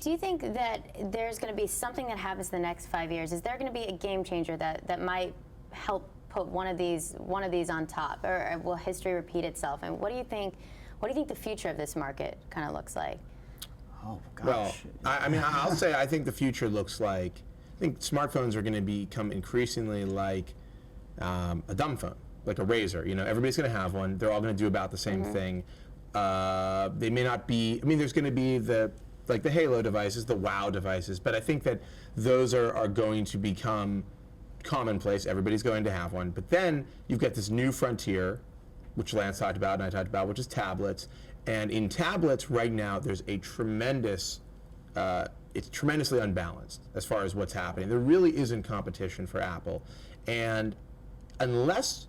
Do you think that there's going to be something that happens in the next 5 years? Is there going to be a game changer that might help put one of these on top, or will history repeat itself? And what do you think the future of this market kind of looks like? Oh gosh. Well, I mean, I'll say I think the future looks like, I think smartphones are going to become increasingly like a dumb phone, like a Razor. You know, everybody's going to have one. They're all going to do about the same thing. They may not be. I mean, there's going to be the Halo devices, the Wow devices, but I think that those are going to become commonplace. Everybody's going to have one. But then you've got this new frontier, which Lance talked about and I talked about, which is tablets. And in tablets right now, there's a tremendous, it's tremendously unbalanced as far as what's happening. There really isn't competition for Apple. And unless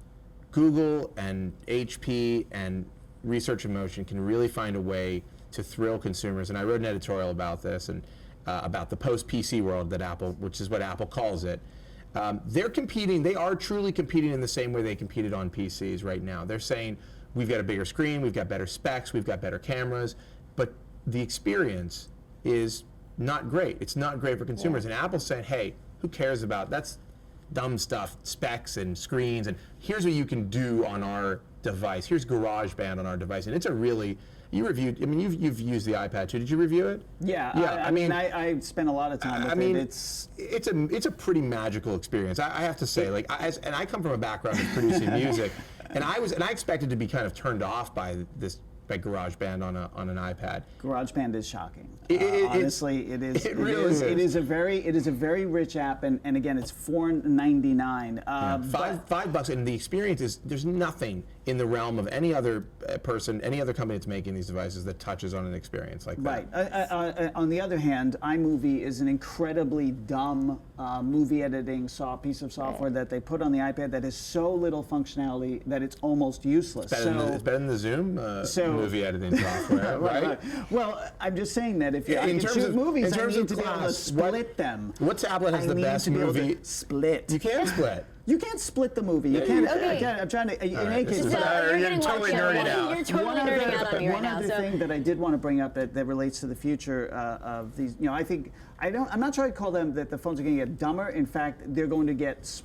Google and HP and Research in Motion can really find a way to thrill consumers, and I wrote an editorial about this, and about the post-PC world that Apple, which is what Apple calls it, they're competing, they are truly competing in the same way they competed on PCs right now. They're saying, we've got a bigger screen, we've got better specs, we've got better cameras, but the experience is not great. It's not great for consumers. And Apple's saying, hey, who cares about, that's dumb stuff, specs and screens, and here's what you can do on our device. Here's GarageBand on our device. And it's a really, you reviewed, I mean, you've used the iPad too. Did you review it? Yeah, I mean, I spent a lot of time with it. It's a pretty magical experience. I have to say, like, and I come from a background of producing music, and I expected to be kind of turned off by GarageBand on an iPad. GarageBand is shocking. Honestly, it is. It really is. It is a very rich app, and again, it's $4.99. $5, and the experience is, there's nothing in the realm of any other person, any other company that's making these devices that touches on an experience like that. Right. On the other hand, iMovie is an incredibly dumb movie editing piece of software that they put on the iPad that has so little functionality that it's almost useless. It's better than the Zoom movie editing software, right? Well, I'm just saying that if I can shoot movies, I need to be able to split them. What tablet has the best movie? Split. You can't split. You can't split the movie. You can't. Okay. I'm trying to. In any case, you're totally nerding out. You're totally nerding out on me right now. One other thing that I did want to bring up that relates to the future of these. You know, I think I'm not sure I'd call them that the phones are going to get dumber. In fact, they're going to get.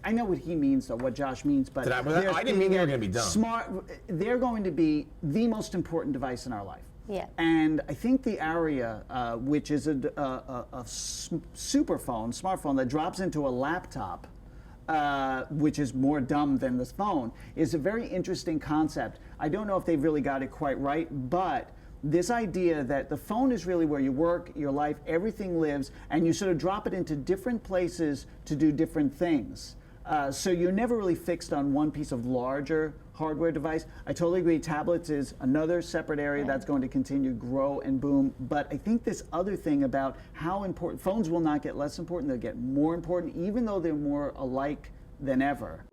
I know what he means, though, what Josh means, but I didn't mean they were going to be dumb. Smart. They're going to be the most important device in our life. Yeah. And I think the Aria, which is a smartphone that drops into a laptop, which is more dumb than this phone, is a very interesting concept. I don't know if they've really got it quite right, but this idea that the phone is really where you work, your life, everything lives, and you sort of drop it into different places to do different things. So you're never really fixed on one piece of larger hardware device. I totally agree. Tablets is another separate area that's going to continue to grow and boom. But I think this other thing about how important, phones will not get less important, they'll get more important, even though they're more alike than ever.